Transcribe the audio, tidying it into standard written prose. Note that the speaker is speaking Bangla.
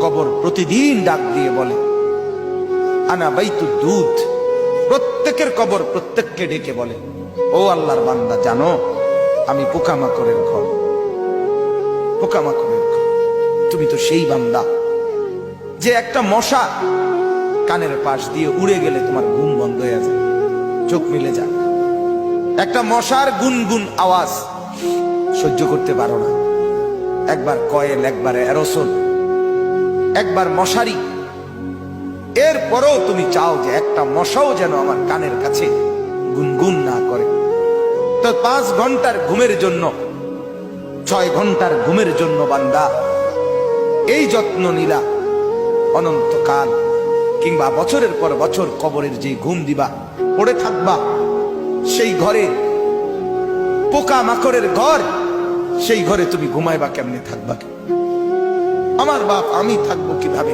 কবর প্রতিদিন ডাক দিয়ে বলে আনা বাইতুদ দুধ। প্রত্যেকের কবর প্রত্যেককে ডেকে বলে, ও আল্লাহর বান্দা, জানো আমি পোকামাকড়ের ঘর, পোকামাকড়ের ঘর। তুমি তো সেই বান্দা যে একটা মশা কানের পাশ দিয়ে উড়ে গেলে তোমার ঘুম বন্ধ হয়ে যায়, চোখ মিলে যায়। একটা মশার গুনগুন আওয়াজ সহ্য করতে পারো না। একবার কয়েল, একবার অ্যারোসল, একবার মশারি, এরপরেও তুমি চাও যে একটা মশাও যেন আমার কানের কাছে গুনগুন না করে। তো 5 ঘন্টার ঘুমের জন্য, 6 ঘন্টার ঘুমের জন্য বান্দা এই যত্ন নিলা, অনন্তকাল কিংবা বছরের পর বছর কবরের যে ঘুম দিবা, পড়ে থাকবা সেই ঘরে, পোকা মাকড়ের ঘর, সেই ঘরে তুমি ঘুমাইবা কেমনে, থাকবা? আমার বাপ, আমি থাকবো কিভাবে?